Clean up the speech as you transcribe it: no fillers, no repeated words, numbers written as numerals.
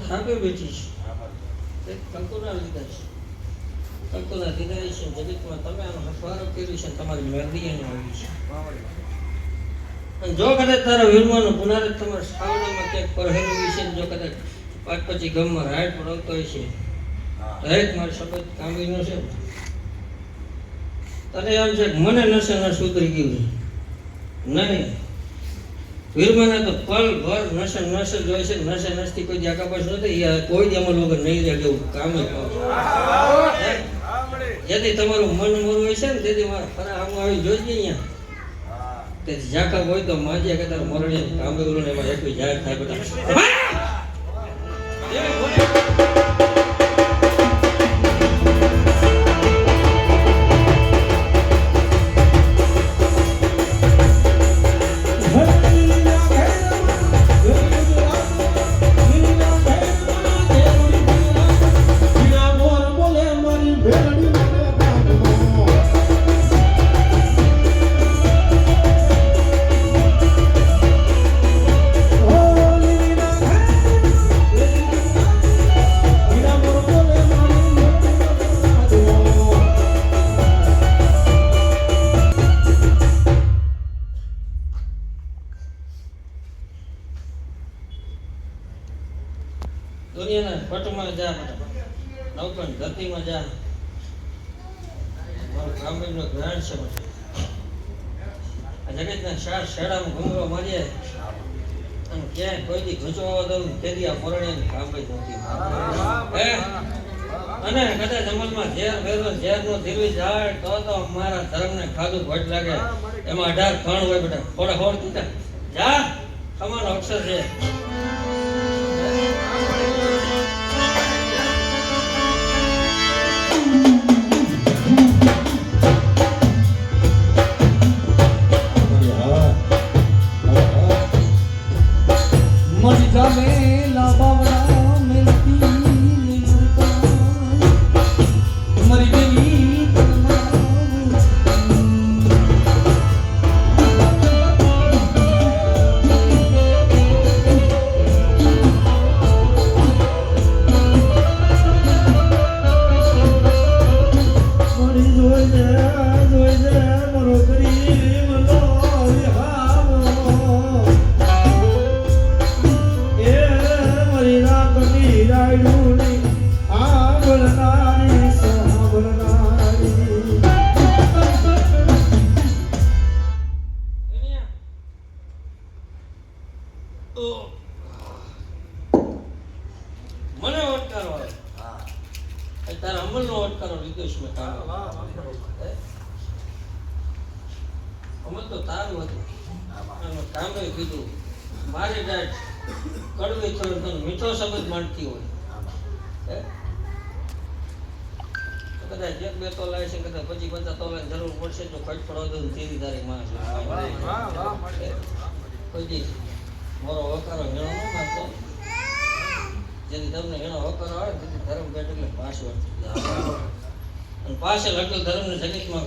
થાપે બેઠી છે કંકુના લીધા છે કંકુના દીધા છે જગતમાં તમે આનો હથવારો કર્યું છે તમારી મેરદી એને આવી છે અને જો કદાચ તારા વીરમાનો પુનરાજ તમારા સાવનામાં ક્યાંક પહેરેલું વિશે જો કદાચ પાંચ પછી ગામમાં રાડ પડાવતો હોય છે દરેક મારો શબ્દ કામીનો છે તને એમ છે કે મને નશે ન સુધરી ગયું છે નહીં વીરમાને તો પલ ભર નશે જોઈ છે નશે નસથી કોઈ જાગા પાસ નથી કોઈ અમલ વગર નહીં રહે એવું કામે જેથી તમારું મન મોરું હોય છે ને તેથી મારા ખરા આમાં આવી જોઈ જ અહીંયા તેથી જાકા હોય તો માજે કે તારું મરણે કામે ઓલું ને એમાં એકવી જાહેર થાય બધા દુનિયાના પટમાં જા નવકણ ધરતીમાં જા મારું કામનો જ્ઞાન છે આ જગતના ચાર શેડામાં ઘૂમરો મારીએ અને ક્યાંય કોઈથી ઘૂંચવા દઉં તેથી આ પરણે કામ જ નથી અને કદાચ અમલમાં ઝેર વેલો ઝેરનો ધીરવી જાય તો મારા ધર્મને ખાધું ભટ લાગે એમાં 18 ખણ હોય બેટા થોડા હોડ દીધા જા સમાન અક્ષર છે મને ઓટકારો તારા અમલનો ઓટકારો લીધો છે મેં તારો અમલ તો તારું હતું કામે કીધું મારે દાટ કડવી થોડું મીઠો શબ્દ માનતી હોય કદાચ 1-2 તોલા છે કદાચ 25-50 તોલા જરૂર પડશે તો ખર્ચ પડવા દઉં તેવી તારીખ માણસ કોઈ મારો વકારો ઘણો ન માનતો જેથી તમને એનો વકારો આવે તેથી ધર્મ બેઠ એટલે પાછળ અને પાછળ એટલે ધર્મને જગતમાં